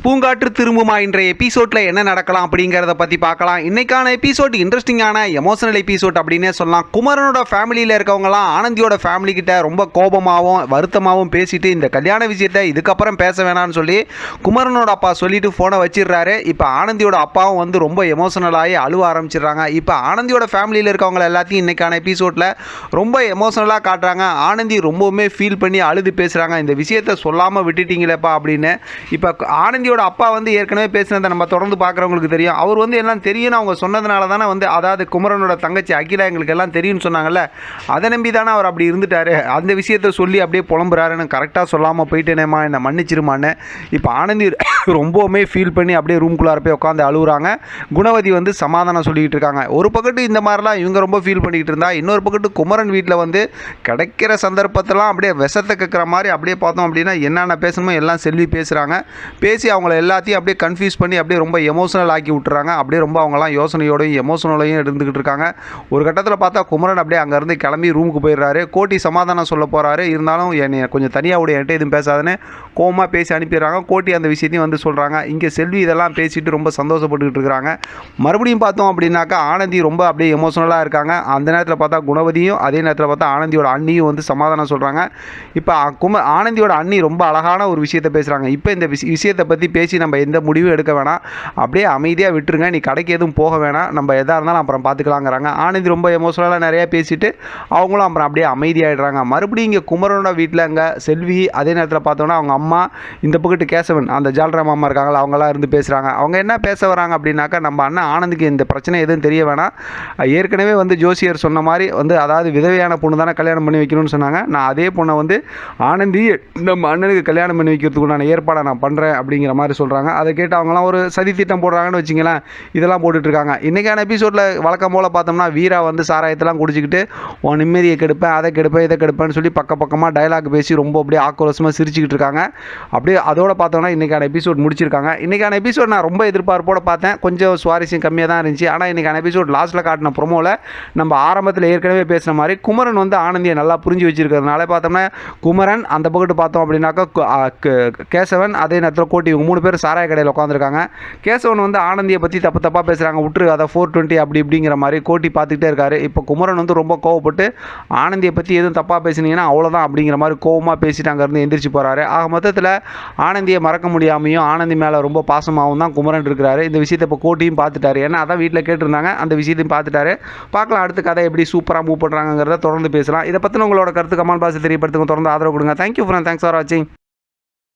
பூங்காற்று திரும்புமா இன்றைய எபிசோட்ல என்ன நடக்கலாம் அப்படிங்கிறத பற்றி பார்க்கலாம். இன்னைக்கான எபிசோட் இன்ட்ரெஸ்டிங்கான எமோஷனல் எபிசோட் அப்படின்னே சொல்லலாம். குமரனோட ஃபேமிலியில் இருக்கவங்கலாம் ஆனந்தியோட ஃபேமிலி கிட்ட ரொம்ப கோபமாகவும் வருத்தமாகவும் பேசிட்டு இந்த கல்யாண விஷயத்தை இதுக்கப்புறம் பேச வேணாம்னு சொல்லி குமரனோட அப்பா சொல்லிட்டு ஃபோனை வச்சிடுறாரு. இப்போ ஆனந்தியோட அப்பாவும் வந்து ரொம்ப எமோஷனலாகி அழுவ ஆரம்பிச்சிடுறாங்க. இப்போ ஆனந்தியோட ஃபேமிலியில் இருக்கவங்க எல்லாத்தையும் இன்னைக்கான எபிசோடில் ரொம்ப எமோஷனலாக காட்டுறாங்க. ஆனந்தி ரொம்பவுமே ஃபீல் பண்ணி அழுது பேசுகிறாங்க, இந்த விஷயத்தை சொல்லாமல் விட்டுட்டீங்களேப்பா அப்படின்னு. இப்போ ஆனந்தியோட அப்பா வந்து ஏற்கனவே பேசினதை நம்ம தொடர்ந்து பார்க்குறவங்களுக்கு தெரியும். அவர் வந்து எல்லாம் தெரியும்னு அவங்க சொன்னதுனால தானே வந்து, அதாவது குமரனோட தங்கச்சி அகிலா எங்களுக்கு எல்லாம் தெரியும்னு சொன்னாங்கல்ல, அதை நம்பி தானே அவர் அப்படி இருந்துட்டார். அந்த விஷயத்தை சொல்லி அப்படியே புலம்புறாருன்னு கரெக்டாக சொல்லாமல் போயிட்டேனேம்மா, என்னை மன்னிச்சிருமான்னு இப்போ ஆனந்தி ரொம்பவுமே ஃபீல் பண்ணி அப்படியே ரூம்குள்ளார போய் உட்காந்து அழுகுறாங்க. குணவதி வந்து சமாதானம் சொல்லிக்கிட்டு இருக்காங்க. ஒரு பக்கத்து இந்த மாதிரிலாம் இவங்க ரொம்ப ஃபீல் பண்ணிக்கிட்டு இருந்தா, இன்னொரு பக்கத்து குமரன் வீட்டில் வந்து கிடைக்கிற சந்தர்ப்பத்தெல்லாம் அப்படியே விஷத்தை கேட்குற மாதிரி அப்படியே பார்த்தோம் அப்படின்னா என்னென்ன பேசணுமோ எல்லாம் செல்வி பேசுகிறாங்க. பேசி அவங்கள எல்லாத்தையும் அப்படியே கன்ஃபியூஸ் பண்ணி அப்படியே ரொம்ப எமோஷனல் ஆக்கி விட்டுறாங்க. அப்படியே ரொம்ப அவங்களாம் யோசனையோடையும் எமோஷனலையும் இருந்துக்கிட்டு இருக்காங்க. ஒரு கட்டத்தில் பார்த்தா குமரன் அப்படியே அங்கேருந்து கிளம்பி ரூமுக்கு போயிடுறாரு. கோட்டி சமாதானம் சொல்ல போகிறாரு. இருந்தாலும் என்னை கொஞ்சம் தனியாக விட, என்கிட்ட எதுவும் பேசாதுன்னு கோவமாக பேசி அனுப்பிடுறாங்க. கோட்டி அந்த விஷயத்தையும் வந்து சொல்கிறாங்க. இங்கே செல்வி இதெல்லாம் பேசிட்டு ரொம்ப சந்தோஷப்பட்டுக்கிட்டு இருக்கிறாங்க. மறுபடியும் பார்த்தோம் அப்படின்னாக்கா ஆனந்தி ரொம்ப அப்படியே எமோஷனலாக இருக்காங்க. அந்த நேரத்தில் பார்த்தா குணவதியும், அதே நேரத்தில் பார்த்தா ஆனந்தியோட அண்ணியும் வந்து சமாதானம் சொல்கிறாங்க. இப்போ ஆனந்தியோட அண்ணி ரொம்ப அழகான ஒரு விஷயத்தை பேசுகிறாங்க. இப்போ இந்த விஷயத்தை பற்றி பேசி நம்ம எந்த முடிவும் எடுக்க வேணாம், அப்படியே அமைதியாக விட்டுருங்க, நீ கடைக்கு எதுவும் போக வேணாம், நம்ம எதாக இருந்தாலும் அப்புறம் பார்த்துக்கலாங்கிறாங்க. ஆனந்தி ரொம்ப எமோஷனலாக நிறையா பேசிட்டு அவங்களும் அப்புறம் அப்படியே அமைதியாகிடுறாங்க. மறுபடியும் இங்கே குமரனோட வீட்டில் அங்கே செல்வி, அதே நேரத்தில் பார்த்தோன்னா அவங்க அம்மா, இந்த பக்கத்து கேசவன், அந்த ஜால்ரா மாமா இருக்காங்களா, அவங்களாம் இருந்து பேசுகிறாங்க. அவங்க என்ன பேச வராங்க அப்படின்னாக்கா, நம்ம அண்ணன் ஆனந்திக்கு இந்த பிரச்சனை எதுவும் தெரிய வேணாம், ஏற்கனவே வந்து ஜோசியர் சொன்ன மாதிரி வந்து, அதாவது விதவையான பொண்ணு தானே கல்யாணம் பண்ணி வைக்கணும்னு சொன்னாங்க, நான் அதே பொண்ணை வந்து ஆனந்தி நம்ம அண்ணனுக்கு கல்யாணம் பண்ணி வைக்கிறதுக்குண்டான ஏற்பாடை நான் பண்ணுறேன் அப்படிங்கிற மாதிரி சொல்கிறாங்க. அதை கேட்டு அவங்களாம் ஒரு சதி திட்டம் போடுறாங்கன்னு வச்சிங்களேன். இதெல்லாம் போட்டுட்ருக்காங்க. இன்றைக்கான எபிசோடில் வழக்கம் போல் பார்த்தோம்னா வீரா வந்து சாராயத்தெல்லாம் குடிச்சிக்கிட்டு உன் நிம்மதியை கெடுப்பேன், அதை கெடுப்பேன், இதை கெடுப்பேன்னு சொல்லி பக்கமாக டைலாக் பேசி ரொம்ப அப்படியே ஆக்ரோஷமாக சிரிச்சுக்கிட்டு இருக்காங்க. அப்படியே அதோட பார்த்தோம்னா இன்றைக்கான எபிசோட் முடிச்சிருக்காங்க. இன்றைக்கான எபிசோட் நான் ரொம்ப எதிர்பார்ப்போட பார்த்தேன். கொஞ்சம் சுவாரஸ்யம் கம்மியாக தான் இருந்துச்சு. ஆனால் இன்றைக்கான எபிசோட் லாஸ்ட்டில் காட்டின ப்ரொமோவில் நம்ம ஆரம்பத்தில் ஏற்கனவே பேசின மாதிரி குமரன் வந்து ஆனந்தியை நல்லா புரிஞ்சு வச்சிருக்கிறதுனால பார்த்தோம்னா குமரன் அந்த பக்கத்து பார்த்தோம் அப்படின்னாக்கா கேசவன், அதே நேரத்தில் கோட்டி, இவங்க 3 பேர் சாராய கடையில் உட்காந்துருக்காங்க. கேசவன் வந்து ஆனந்தியை பற்றி தப்பாக பேசுகிறாங்க, விட்டுரு அதை 420 அப்படி இப்படிங்கிற மாதிரி கோட்டி பார்த்துக்கிட்டே இருக்காரு. இப்போ குமரன் வந்து ரொம்ப கோவப்பட்டு ஆனந்தியை பற்றி எதுவும் தப்பாக பேசுனீங்கன்னா அவ்வளோதான் அப்படிங்கிற மாதிரி கோவமாக பேசிட்டு அங்கேருந்து எந்திரிச்சு போகிறாரு. ஆக மொத்தத்தில் ஆனந்தியை மறக்க முடியாமையும் ஆனந்தி மேலே ரொம்ப பாசமாகவும் தான் குமரன் இருக்கிறாரு. இந்த விஷயத்தை இப்போ கோட்டியும் பார்த்துட்டாரு. ஏன்னா அதான் வீட்டில் கேட்டிருந்தாங்க, அந்த விஷயத்தையும் பார்த்துட்டாரு. பார்க்கலாம் அடுத்த கதை எப்படி சூப்பராக மூவ் பண்ணுறாங்கிறத தொடர்ந்து பேசலாம். இதை பற்றின உங்களோட கருத்து கமெண்ட் பாக்ஸில் தெரியப்படுத்துங்க. தொடர்ந்து ஆதரவு கொடுங்க. தேங்க்யூ ஃப்ரெண்ட், தேங்க்ஸ் ஃபார் வாட்சிங்.